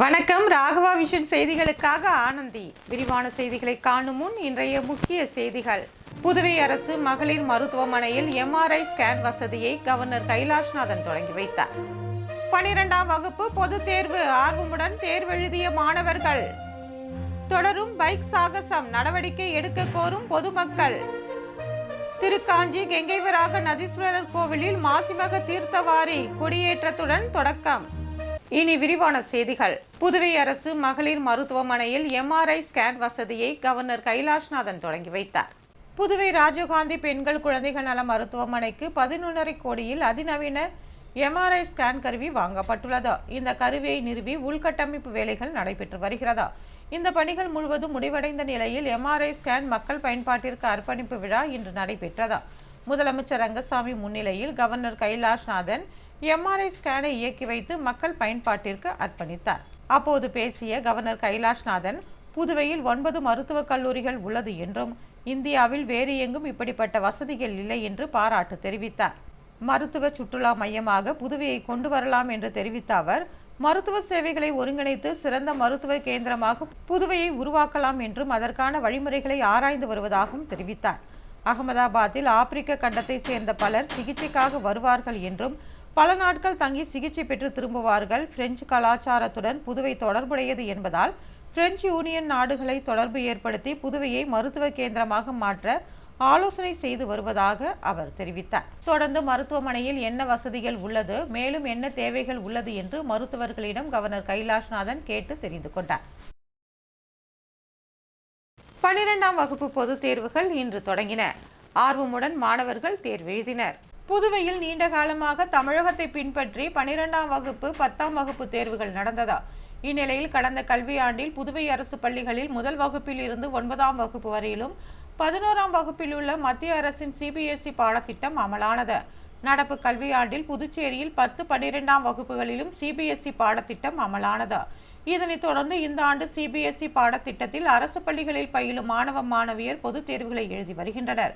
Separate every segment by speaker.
Speaker 1: வணக்கம். ராகவா விஷன் செய்திகளுக்காக ஆனந்தி. விரிவான செய்திகளை காணும் முன் இன்றைய முக்கிய செய்திகள். புதுவை அரசு மகளிர் மருத்துவமனையில் MRI ஸ்கேன் வசதியை கவர்னர் கைலாஷ்நாதன் தொடங்கி வைத்தார். 12ஆம் வகுப்பு பொதுத் தேர்வு ஆர்வமுடன் தேர்வெழுதிய மாணவர்கள். தொடரும் பைக் சாகசம், நடவடிக்கை எடுக்க கோரும் பொதுமக்கள். திருக்காஞ்சி கெங்கைவராக நதீஸ்வரர் கோவிலில் மாசிமக தீர்த்தவாரி கொடியேற்றத்துடன் தொடக்கம். இனி விரிவான செய்திகள். புதுவை அரசு மகளிர் மருத்துவமனையில் MRI ஸ்கேன் வசதியை கவர்னர் கைலாஷ்நாதன் தொடங்கி வைத்தார். புதுவை ராஜீவ்காந்தி பெண்கள் குழந்தைகள் நல மருத்துவமனைக்கு 11.5 கோடியில் அதிநவீன MRI ஸ்கேன் கருவி வாங்கப்பட்டுள்ளது. இந்த கருவியை நிறுவி உள்கட்டமைப்பு வேலைகள் நடைபெற்று வருகிறது. இந்த பணிகள் முழுவதும் முடிவடைந்த நிலையில் MRI ஸ்கேன் மக்கள் பயன்பாட்டிற்கு அர்ப்பணிப்பு விழா இன்று நடைபெற்றது. முதலமைச்சர் ரங்கசாமி முன்னிலையில் கவர்னர் கைலாஷ்நாதன் MRI ஸ்கேனை இயக்கி வைத்து மக்கள் பயன்பாட்டிற்கு அர்ப்பணித்தார். அப்போது பேசிய கவர்னர் கைலாஷ்நாதன், புதுவையில் 9 மருத்துவக் கல்லூரிகள் உள்ளது என்றும் இந்தியாவில் வேறு எங்கும் இப்படிப்பட்ட வசதிகள் இல்லை என்று பாராட்டு தெரிவித்தார். மருத்துவ சுற்றுலா மையமாக புதுவையை கொண்டு வரலாம் என்று தெரிவித்த அவர், மருத்துவ சேவைகளை ஒருங்கிணைத்து சிறந்த மருத்துவ கேந்திரமாக புதுவையை உருவாக்கலாம் என்றும் அதற்கான வழிமுறைகளை ஆராய்ந்து வருவதாகவும் தெரிவித்தார். அகமதாபாத்தில் ஆப்பிரிக்க கண்டத்தை சேர்ந்த பலர் சிகிச்சைக்காக வருவார்கள் என்றும் பல நாட்கள் தங்கி சிகிச்சை பெற்று திரும்புவார்கள். பிரெஞ்சு கலாச்சாரத்துடன் புதுவை தொடர்புடையது என்பதால் பிரெஞ்சு யூனியன் நாடுகளை தொடர்பு ஏற்படுத்தி புதுவையை மருத்துவ கேந்திரமாக மாற்ற ஆலோசனை செய்து வருவதாக அவர் தெரிவித்தார். தொடர்ந்து மருத்துவமனையில் என்ன வசதிகள் உள்ளது, மேலும் என்ன தேவைகள் உள்ளது என்று மருத்துவர்களிடம் கவர்னர் கைலாஷ்நாதன் கேட்டு தெரிந்து கொண்டார். 12ஆம் வகுப்பு பொதுத் தேர்வுகள் இன்று தொடங்கின. ஆர்வமுடன் மாணவர்கள் தேர்வு எழுதினர். புதுவையில் நீண்ட காலமாக தமிழகத்தை பின்பற்றி 12ஆம் வகுப்பு 10ஆம் வகுப்பு தேர்வுகள் நடந்ததா. இந்நிலையில் கடந்த கல்வியாண்டில் புதுவை அரசு பள்ளிகளில் முதல் வகுப்பில் இருந்து 9ஆம் வகுப்பு வரையிலும் 11ஆம் வகுப்பில் உள்ள மத்திய அரசின் CBSE பாடத்திட்டம் அமலானது. நடப்பு கல்வியாண்டில் புதுச்சேரியில் 10, 12ஆம் வகுப்புகளிலும் CBSE பாடத்திட்டம் அமலானது. இதனைத் தொடர்ந்து இந்த ஆண்டு CBSE பாடத்திட்டத்தில் அரசு பள்ளிகளில் பயிலும் மாணவ மாணவியர் பொதுத் தேர்வுகளை எழுதி வருகின்றனர்.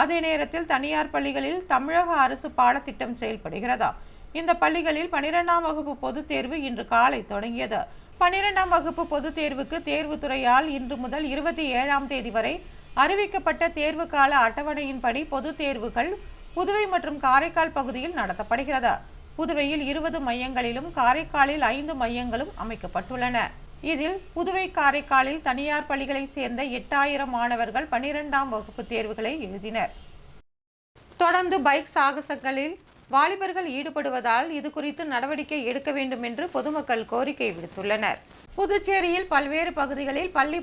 Speaker 1: அதே நேரத்தில் தனியார் பள்ளிகளில் தமிழக அரசு பாடத்திட்டம் செயல்படுகிறதா. இந்த பள்ளிகளில் 12ஆம் வகுப்பு பொதுத் தேர்வு இன்று காலை தொடங்கியது. 12ஆம் வகுப்பு பொதுத் தேர்வுக்கு தேர்வுத்துறையால் இன்று முதல் 27ஆம் தேதி வரை அறிவிக்கப்பட்ட தேர்வு கால அட்டவணையின்படி பொதுத் தேர்வுகள் புதுவை மற்றும் காரைக்கால் பகுதியில் நடத்தப்படுகிறது. புதுவையில் 20 மையங்களிலும் காரைக்காலில் 5 மையங்களும் அமைக்கப்பட்டுள்ளன. இதில் புதுவை காரைக்காலில் தனியார் பள்ளிகளை சேர்ந்த 8000 மாணவர்கள் 12ஆம் வகுப்பு தேர்வுகளை எழுதினர். தொடர்ந்து பைக் சாகசங்களில் வாலிபர்கள் ஈடுபடுவதால் இது குறித்து நடவடிக்கை எடுக்க வேண்டும் என்று பொதுமக்கள் கோரிக்கை விடுத்துள்ளனர். புதுச்சேரியில் பல்வேறு பகுதிகளில் பள்ளி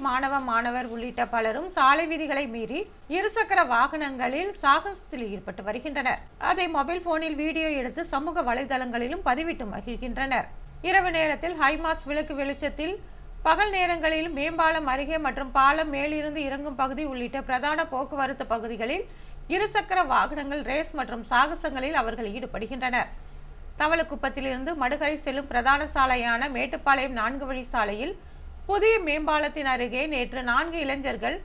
Speaker 1: மாணவர் உள்ளிட்ட பலரும் சாலை விதிகளை மீறி இருசக்கர வாகனங்களில் சாகசத்தில் ஈடுபட்டு வருகின்றனர். அதை மொபைல் போனில் வீடியோ எடுத்து சமூக வலைதளங்களிலும் பதிவிட்டு மகிழ்கின்றனர். இரவு நேரத்தில் ஹைமாஸ் விளக்கு வெளிச்சத்தில், பகல் நேரங்களில் மேம்பாலம் அருகே மற்றும் பாலம் மேலிருந்து இறங்கும் பகுதி உள்ளிட்ட பிரதான போக்குவரத்து பகுதிகளில் இருசக்கர வாகனங்கள் ரேஸ் மற்றும் சாகசங்களில் அவர்கள் ஈடுபடுகின்றனர். தவளக்குப்பத்திலிருந்து மடுகரை செல்லும் பிரதான சாலையான மேட்டுப்பாளையம் 4 வழி சாலையில் புதிய மேம்பாலத்தின் அருகே நேற்று 4 இளைஞர்கள்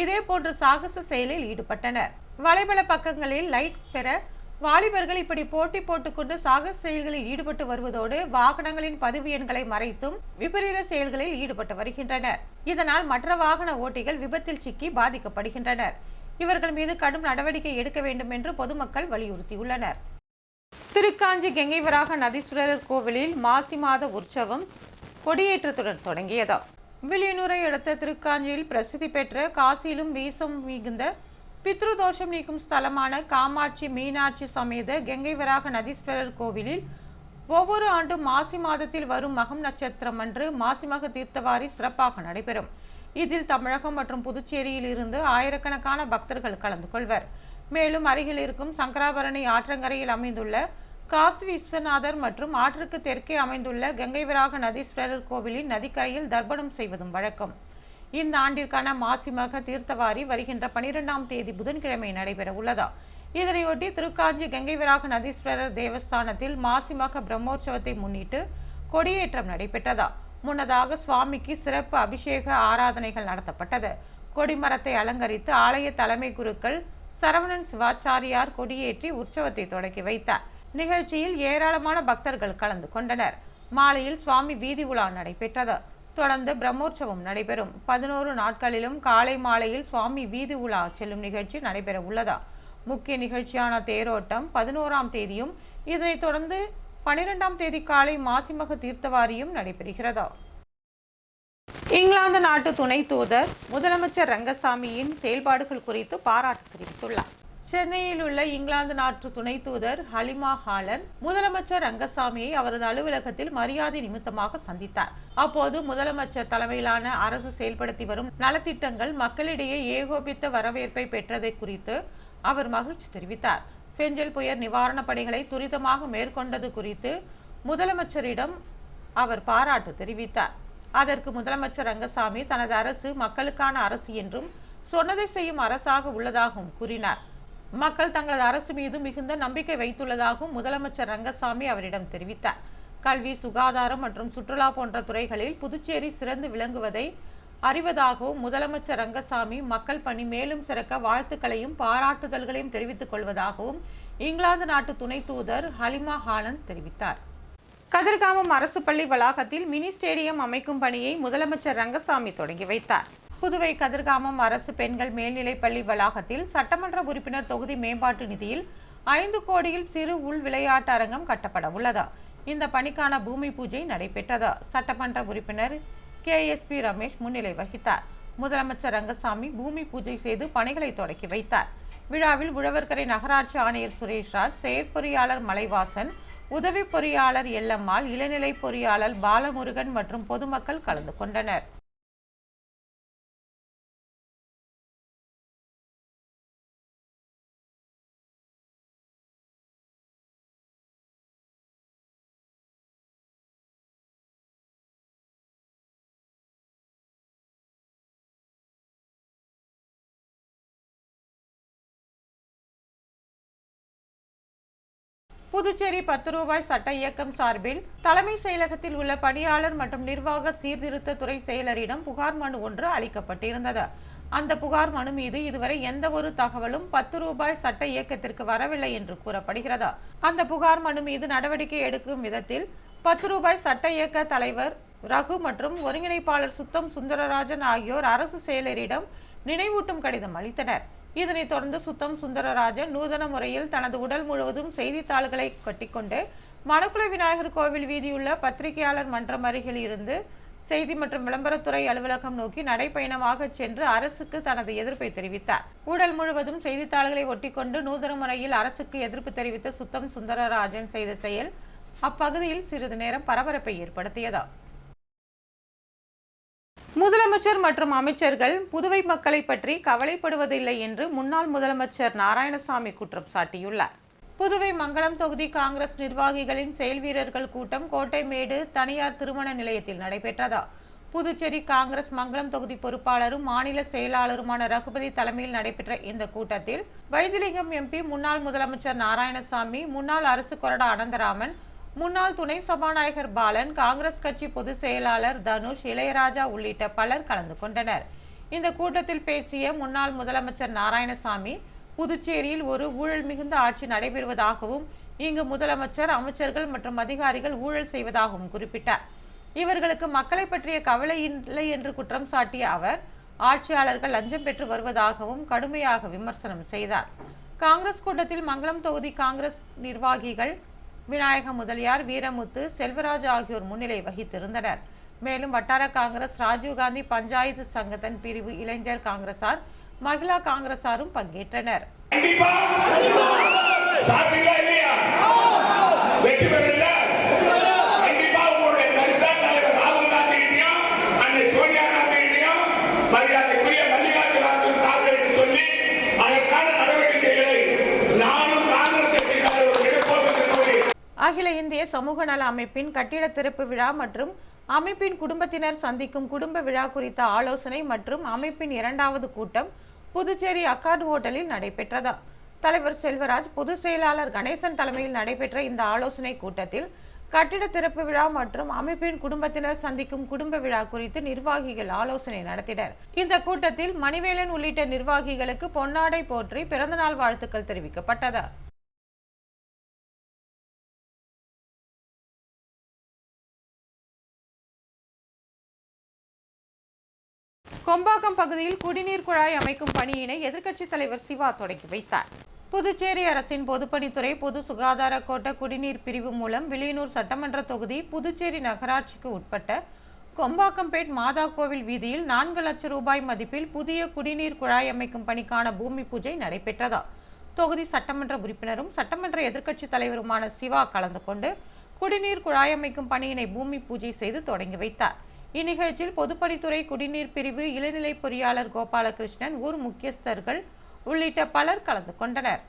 Speaker 1: இதேபோன்று சாகச செயலில் ஈடுபட்டனர். வலைபல பக்கங்களில் லைட் பெற வாலிபர்கள் இப்படி போட்டி போட்டுக்கொண்டு சாகச செயல்களில் ஈடுபட்டு வருவதோடு வாகனங்களின் பதிவு எண்களை மறைத்தும் விபரீத செயல்களில் ஈடுபட்டு வருகின்றனர். இதனால் மற்ற வாகன ஓட்டிகள் விபத்தில் சிக்கி பாதிக்கப்படுகின்றனர். இவர்கள் மீது கடும் நடவடிக்கை எடுக்க வேண்டும் என்று பொதுமக்கள் வலியுறுத்தியுள்ளனர். திருக்காஞ்சி கெங்கைவராக நதீஸ்வரர் கோவிலில் மாசி மாத உற்சவம் கொடியேற்றத்துடன் தொடங்கியது. வில்லியனூரை அடுத்த திருக்காஞ்சியில் பிரசித்தி பெற்ற காசியிலும் வீசம் மிகுந்த பித்ருதோஷம் நீக்கும் ஸ்தலமான காமாட்சி மீனாட்சி சமேத கெங்கைவராக நதீஸ்வரர் கோவிலில் ஒவ்வொரு ஆண்டும் மாசி மாதத்தில் வரும் மகம் நட்சத்திரம் அன்று மாசிமக தீர்த்தவாரி சிறப்பாக நடைபெறும். இதில் தமிழகம் மற்றும் புதுச்சேரியில் இருந்து ஆயிரக்கணக்கான பக்தர்கள் கலந்து கொள்வர். மேலும் அருகில் இருக்கும் சங்கராபரணி ஆற்றங்கரையில் அமைந்துள்ள காசி விஸ்வநாதர் மற்றும் ஆற்றுக்கு தெற்கே அமைந்துள்ள கெங்கைவராக நதீஸ்வரர் கோவிலின் நதிக்கரையில் தர்ப்பணம் செய்வதும் வழக்கம். இந்த ஆண்டிற்கான மாசிமக தீர்த்தவாரி வருகின்ற 12ஆம் தேதி புதன்கிழமை நடைபெற உள்ளதா. இதனையொட்டி திருக்காஞ்சி கெங்கைவராக நதீஸ்வரர் தேவஸ்தானத்தில் மாசிமக பிரம்மோற்சவத்தை முன்னிட்டு கொடியேற்றம் நடைபெற்றதா. முன்னதாக சுவாமிக்கு சிறப்பு அபிஷேக ஆராதனைகள் நடத்தப்பட்டது. கொடிமரத்தை அலங்கரித்து ஆலய தலைமை குருக்கள் சரவணன் சிவாச்சாரியார் கொடியேற்றி உற்சவத்தை தொடங்கி வைத்தார். நிகழ்ச்சியில் ஏராளமான பக்தர்கள் கலந்து கொண்டனர். மாலையில் சுவாமி வீதி உலா நடைபெற்றது. தொடர்ந்து பிரம்மோற்சவம் நடைபெறும். 11 நாட்களிலும் காலை மாலையில் சுவாமி வீதி உலா செல்லும் நிகழ்ச்சி நடைபெற உள்ளது. முக்கிய நிகழ்ச்சியான தேரோட்டம் 11ஆம் தேதியும் இதனைத் தொடர்ந்து 12ஆம் தேதி காலை மாசிமக தீர்த்தவாரியும் நடைபெறுகிறது. இங்கிலாந்து நாட்டு துணை தூதர் முதலமைச்சர் ரங்கசாமியின் செயல்பாடுகள் குறித்து பாராட்டு தெரிவித்துள்ளார். சென்னையில் உள்ள இங்கிலாந்து நாட்டு துணை தூதர் ஹலிமா ஹாலன் முதலமைச்சர் ரங்கசாமியை அவரது அலுவலகத்தில் மரியாதை நிமித்தமாக சந்தித்தார். அப்போது முதலமைச்சர் தலைமையிலான அரசு செயல்படுத்தி வரும் நலத்திட்டங்கள் மக்களிடையே ஏகோபித்த வரவேற்பை பெற்றதை குறித்து அவர் மகிழ்ச்சி தெரிவித்தார். பெஞ்சல் புயல் நிவாரணப் பணிகளை துரிதமாக மேற்கொண்டது குறித்து முதலமைச்சரிடம் அவர் பாராட்டு தெரிவித்தார். அதற்கு முதலமைச்சர் ரங்கசாமி தனது அரசு மக்களுக்கான அரசு என்றும் சொன்னதை செய்யும் அரசாக உள்ளதாகவும் கூறினார். மக்கள் தங்களது அரசு மீது மிகுந்த நம்பிக்கை வைத்துள்ளதாகவும் முதலமைச்சர் ரங்கசாமி அவரிடம் தெரிவித்தார். கல்வி, சுகாதாரம் மற்றும் சுற்றுலா போன்ற துறைகளில் புதுச்சேரி சிறந்து விளங்குவதை அறிவதாகவும் முதலமைச்சர் ரங்கசாமி மக்கள் பணி மேலும் சிறக்க வாழ்த்துக்களையும் பாராட்டுதல்களையும் தெரிவித்துக் கொள்வதாகவும் இங்கிலாந்து நாட்டு துணை தூதர் ஹலிமா ஹாலன் தெரிவித்தார். கதிர்காமம் அரசு பள்ளி வளாகத்தில் மினி ஸ்டேடியம் அமைக்கும் பணியை முதலமைச்சர் ரங்கசாமி தொடங்கி வைத்தார். புதுவை கதிர்காமம் அரசு பெண்கள் மேல்நிலைப்பள்ளி வளாகத்தில் சட்டமன்ற உறுப்பினர் தொகுதி மேம்பாட்டு நிதியில் 5 கோடியில் சிறு உள் விளையாட்டு அரங்கம் கட்டப்பட உள்ளது. இந்த பணிக்கான பூமி பூஜை நடைபெற்றது. சட்டமன்ற உறுப்பினர் KSP ரமேஷ் முன்னிலை வகித்தார். முதலமைச்சர் ரங்கசாமி பூமி பூஜை செய்து பணிகளை தொடக்கி வைத்தார். விழாவில் உழவர்கரை நகராட்சி ஆணையர் சுரேஷ்ராஜ், செயற்பொறியாளர் மலைவாசன், உதவி பொறியாளர் எல்லம்மாள், இளநிலை பொறியாளர் பாலமுருகன் மற்றும் பொதுமக்கள் கலந்து கொண்டனர். புதுச்சேரி 10 ரூபாய் சட்ட இயக்கம் சார்பில் தலைமை செயலகத்தில் உள்ள பணியாளர் மற்றும் நிர்வாக சீர்திருத்த துறை செயலரிடம் புகார் மனு ஒன்று அளிக்கப்பட்டிருந்தது. அந்த புகார் மனு மீது இதுவரை எந்த ஒரு தகவலும் 10 ரூபாய் சட்ட இயக்கத்திற்கு வரவில்லை என்று கூறப்படுகிறது. அந்த புகார் மனு மீது நடவடிக்கை எடுக்கும் விதத்தில் 10 ரூபாய் சட்ட இயக்க தலைவர் ரகு மற்றும் ஒருங்கிணைப்பாளர் சுத்தம் சுந்தரராஜன் ஆகியோர் அரசு செயலரிடம் நினைவூட்டும் கடிதம் அளித்தனர். இதனைத் தொடர்ந்து சுத்தம் சுந்தரராஜன் நூதன முறையில் தனது உடல் முழுவதும் செய்தித்தாள்களை கட்டிக்கொண்டு மணக்குள விநாயகர் கோவில் வீதியுள்ள பத்திரிகையாளர் மன்றம் அருகில் இருந்து செய்தி மற்றும் விளம்பரத்துறை அலுவலகம் நோக்கி நடைபயணமாக சென்று அரசுக்கு தனது எதிர்ப்பை தெரிவித்தார். உடல் முழுவதும் செய்தித்தாள்களை ஒட்டிக்கொண்டு நூதன முறையில் அரசுக்கு எதிர்ப்பு தெரிவித்த சுத்தம் சுந்தரராஜன் செய்த செயல் அப்பகுதியில் சிறிது நேரம் பரபரப்பை ஏற்படுத்தியது. முதலமைச்சர் மற்றும் அமைச்சர்கள் புதுவை மக்களை பற்றி கவலைப்படுவதில்லை என்று முன்னாள் முதலமைச்சர் நாராயணசாமி குற்றம் சாட்டியுள்ளார். புதுவை மங்களம் தொகுதி காங்கிரஸ் நிர்வாகிகளின் செயல் வீரர்கள் கூட்டம் கோட்டைமேடு தனியார் திருமண நிலையத்தில் நடைபெற்றது. புதுச்சேரி காங்கிரஸ் மங்களம் தொகுதி பொறுப்பாளரும் மாநில செயலாளருமான ரகுபதி தலைமையில் நடைபெற்ற இந்த கூட்டத்தில் வைத்திலிங்கம் MP, முன்னாள் முதலமைச்சர் நாராயணசாமி, முன்னாள் அரசு கொறடா அனந்தராமன், முன்னாள் துணை சபாநாயகர் பாலன், காங்கிரஸ் கட்சி பொதுச் செயலாளர் தனுஷ், இளையராஜா உள்ளிட்ட பலர் கலந்து கொண்டனர். இந்த கூட்டத்தில் பேசிய முன்னாள் முதலமைச்சர் நாராயணசாமி, புதுச்சேரியில் ஒரு ஊழல் மிகுந்த ஆட்சி நடைபெறுவதாகவும் இங்கு முதலமைச்சர், அமைச்சர்கள் மற்றும் அதிகாரிகள் ஊழல் செய்வதாகவும் குறிப்பிட்டார். இவர்களுக்கு மக்களை பற்றிய கவலை இல்லை என்று குற்றம் சாட்டிய அவர், ஆட்சியாளர்கள் லஞ்சம் பெற்று வருவதாகவும் கடுமையாக விமர்சனம் செய்தார். காங்கிரஸ் கூட்டத்தில் மங்களம் தொகுதி காங்கிரஸ் நிர்வாகிகள் விநாயக முதலியார், வீரமுத்து, செல்வராஜ் ஆகியோர் முன்னிலை வகித்திருந்தனர். மேலும் வட்டார காங்கிரஸ், ராஜீவ்காந்தி பஞ்சாயத்து சங்கத்தின் பிரிவு இளைஞர் காங்கிரசார், மகிழா காங்கிரசாரும் பங்கேற்றனர். அகில இந்திய சமூக நல அமைப்பின் கட்டிட திறப்பு விழா மற்றும் அமைப்பின் குடும்பத்தினர் சந்திக்கும் குடும்ப விழா குறித்த ஆலோசனை மற்றும் அமைப்பின் 2வது கூட்டம் புதுச்சேரி அக்கார்டு ஹோட்டலில் நடைபெற்றது. தலைவர் செல்வராஜ், பொதுச் செயலாளர் கணேசன் தலைமையில் நடைபெற்ற இந்த ஆலோசனை கூட்டத்தில் கட்டிட திறப்பு விழா மற்றும் அமைப்பின் குடும்பத்தினர் சந்திக்கும் குடும்ப விழா குறித்து நிர்வாகிகள் ஆலோசனை நடத்தினர். இந்த கூட்டத்தில் மணிவேலன் உள்ளிட்ட நிர்வாகிகளுக்கு பொன்னாடை போற்றி பிறந்தநாள் வாழ்த்துக்கள் தெரிவிக்கப்பட்டது. கொம்பாக்கம் பகுதியில் குடிநீர் குழாய் அமைக்கும் பணியினை எதிர்க்கட்சித் தலைவர் சிவா தொடங்கி வைத்தார். புதுச்சேரி அரசின் பொதுப்பணித்துறை பொது சுகாதார கோட்ட குடிநீர் பிரிவு மூலம் வில்லியனூர் சட்டமன்ற தொகுதி புதுச்சேரி நகராட்சிக்கு உட்பட்ட கொம்பாக்கம்பேட் மாதா கோவில் வீதியில் 4 லட்சம் ரூபாய் மதிப்பில் புதிய குடிநீர் குழாய் அமைக்கும் பணிக்கான பூமி பூஜை நடைபெற்றதா. தொகுதி சட்டமன்ற உறுப்பினரும் சட்டமன்ற எதிர்க்கட்சித் தலைவருமான சிவா கலந்து கொண்டு குடிநீர் குழாய் அமைக்கும் பணியினை பூமி பூஜை செய்து தொடங்கி வைத்தார். இந்நிகழ்ச்சியில் பொதுப்பணித்துறை குடிநீர் பிரிவு இளநிலை பொறியாளர் கோபாலகிருஷ்ணன், ஊர் முக்கியஸ்தர்கள் உள்ளிட்ட பலர் கலந்து கொண்டனர்.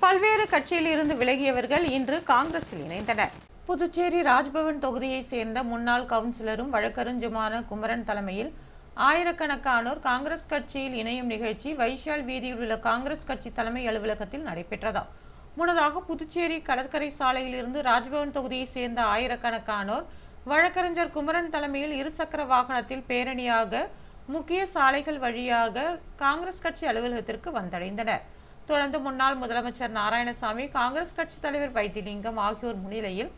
Speaker 1: பல்வேறு கட்சியில் இருந்து விலகியவர்கள் இன்று காங்கிரஸில் இணைந்தனர். புதுச்சேரி ராஜ்பவன் தொகுதியை சேர்ந்த முன்னாள் கவுன்சிலரும் வழக்கறிஞருமான குமரன் தலைமையில் ஆயிரக்கணக்கானோர் காங்கிரஸ் கட்சியில் இணையும் நிகழ்ச்சி வைஷால் வீதியில் உள்ள காங்கிரஸ் கட்சி தலைமை அலுவலகத்தில் நடைபெற்றதா. முன்னதாக புதுச்சேரி கடற்கரை சாலையில் இருந்து ராஜ்பவன் தொகுதியை சேர்ந்த ஆயிரக்கணக்கானோர் வழக்கறிஞர் குமரன் தலைமையில் இருசக்கர வாகனத்தில் பேரணியாக முக்கிய சாலைகள் வழியாக காங்கிரஸ் கட்சி அலுவலகத்திற்கு வந்தடைந்தனர். தொடர்ந்து முன்னாள் முதலமைச்சர் நாராயணசாமி, காங்கிரஸ் கட்சி தலைவர் வைத்திலிங்கம் ஆகியோர் முன்னிலையில்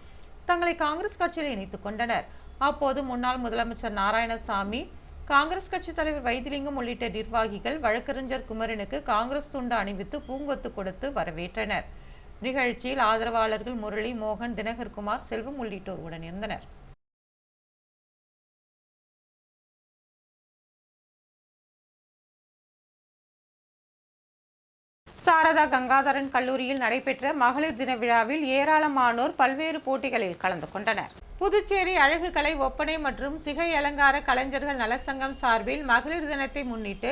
Speaker 1: தங்களை காங்கிரஸ் கட்சியில் இணைத்துக் கொண்டனர். அப்போது முன்னாள் முதலமைச்சர் நாராயணசாமி, காங்கிரஸ் கட்சி தலைவர் வைத்திலிங்கம் உள்ளிட்ட நிர்வாகிகள் வழக்கறிஞர் குமரனுக்கு காங்கிரஸ் துண்டு அணிவித்து பூங்கொத்து கொடுத்து வரவேற்றனர். நிகழ்ச்சியில் ஆதரவாளர்கள் முரளி, மோகன், தினகர்குமார், செல்வம் உள்ளிட்டோர் உடன் இருந்தனர். சாரதா கங்காதரன் கல்லூரியில் நடைபெற்ற மகளிர் தின விழாவில் ஏராளமானோர் பல்வேறு போட்டிகளில் கலந்து கொண்டனர். புதுச்சேரி அழகு கலை, ஒப்பனை மற்றும் சிகை அலங்கார கலைஞர்கள் நலசங்கம் சார்பில் மகளிர் தினத்தை முன்னிட்டு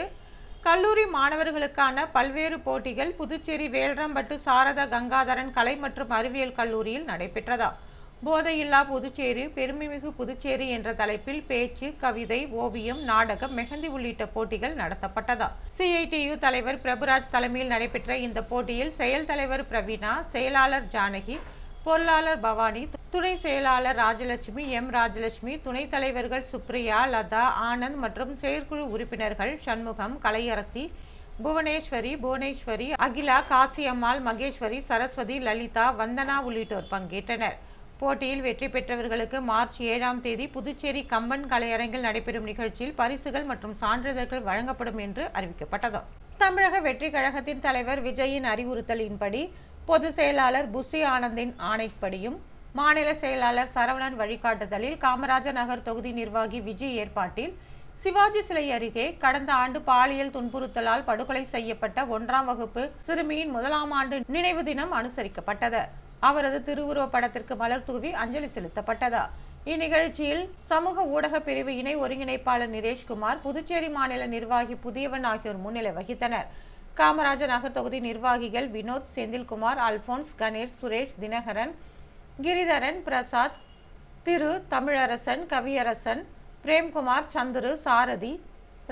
Speaker 1: கல்லூரி மாணவர்களுக்கான பல்வேறு போட்டிகள் புதுச்சேரி வேல்ராம்பட்டு சாரதா கங்காதரன் கலை மற்றும் அறிவியல் கல்லூரியில் நடைபெற்றதா. போதையில்லா புதுச்சேரி, பெருமைமிகு புதுச்சேரி என்ற தலைப்பில் பேச்சு, கவிதை, ஓவியம், நாடகம், மெஹந்தி உள்ளிட்ட போட்டிகள் நடத்தப்பட்டதா. CITU தலைவர் பிரபுராஜ் தலைமையில் நடைபெற்ற இந்த போட்டியில் செயல் தலைவர் பிரவீனா, செயலாளர் ஜானகி, பொருளாளர் பவானி, துணை செயலாளர் ராஜலட்சுமி, ராஜலட்சுமி, துணைத் தலைவர்கள் சுப்ரியா, லதா, ஆனந்த் மற்றும் செயற்குழு உறுப்பினர்கள் சண்முகம், கலையரசி, புவனேஸ்வரி, அகிலா, காசியம்மாள், மகேஸ்வரி, சரஸ்வதி, லலிதா, வந்தனா உள்ளிட்டோர் பங்கேற்றனர். போட்டியில் வெற்றி பெற்றவர்களுக்கு மார்ச் 7ஆம் தேதி புதுச்சேரி கம்பன் கலையரங்கில் நடைபெறும் நிகழ்ச்சியில் பரிசுகள் மற்றும் சான்றிதழ்கள் வழங்கப்படும் என்று அறிவிக்கப்பட்டது. தமிழக வெற்றி கழகத்தின் தலைவர் விஜயின் அறிவுறுத்தலின்படி, பொதுச் செயலாளர் புசி ஆனந்தின் ஆணைப்படியும் மாநில செயலாளர் சரவணன் வழிகாட்டுதலில் காமராஜர் நகர் தொகுதி நிர்வாகி விஜய் ஏற்பாட்டில் சிவாஜி சிலை அருகே கடந்த ஆண்டு பாலியல் துன்புறுத்தலால் படுகொலை செய்யப்பட்ட 1ஆம் வகுப்பு சிறுமியின் 1ஆம் ஆண்டு நினைவு தினம் அனுசரிக்கப்பட்டது. அவரது திருவுருவ படத்திற்கு மலர் தூவி அஞ்சலி செலுத்தப்பட்டதா. இந்நிகழ்ச்சியில் சமூக ஊடக பிரிவு இணை ஒருங்கிணைப்பாளர் நிரேஷ்குமார், புதுச்சேரி மாநில நிர்வாகி புதியவன் ஆகியோர் முன்னிலை வகித்தனர். காமராஜர் நகர் தொகுதி நிர்வாகிகள் வினோத், செந்தில்குமார், அல்போன்ஸ், கணேஷ், சுரேஷ், தினகரன், கிரிதரன், பிரசாத், திரு தமிழரசன், கவியரசன், பிரேம்குமார், சந்துரு, சாரதி,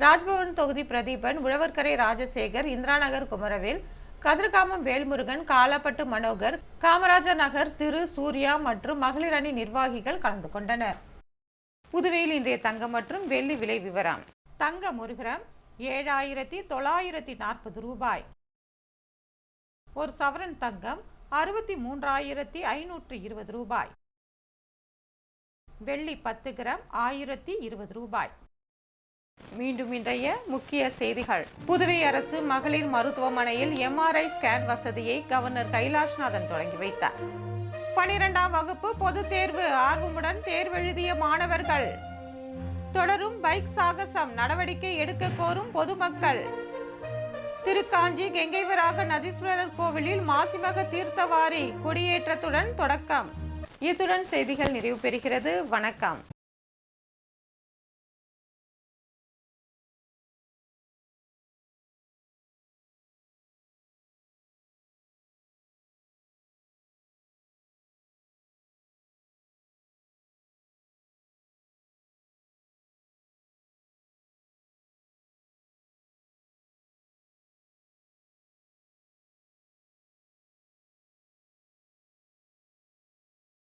Speaker 1: ராஜ்பவன் தொகுதி பிரதீபன், உழவர்கரை ராஜசேகர், இந்திராநகர் குமரவேல், கதிர்காமம் வேல்முருகன், காலாப்பட்டு மனோகர், காமராஜர் நகர் திரு சூர்யா மற்றும் மகளிர் அணி நிர்வாகிகள் கலந்து கொண்டனர். புதுவையில் இன்றைய தங்கம் மற்றும் வெள்ளி விலை விவரம். தங்கம் 1 கிராம் 7,940 ரூபாய். ஒரு சவரன் தங்கம் 63,520 ரூபாய். வெள்ளி 10 கிராம் 1,020 ரூபாய். மீண்டும் இன்றைய முக்கிய செய்திகள். புதுவை அரசு மகளிர் மருத்துவமனையில் MRI ஸ்கேன் வசதியை கவர்னர் கைலாஷ்நாதன் தொடங்கி வைத்தார். 12ஆம் வகுப்பு பொதுத் தேர்வு ஆர்வமுடன் தேர்வெழுதிய மாணவர்கள். தொடரும் பைக் சாகசம், நடவடிக்கை எடுக்க கோரும் பொதுமக்கள். திருக்காஞ்சி கெங்கைவராக நதீஸ்வரர் கோவிலில் மாசிமக தீர்த்தவாரி கொடியேற்றத்துடன் தொடக்கம். இத்துடன் செய்திகள் நிறைவு பெறுகிறது. வணக்கம்.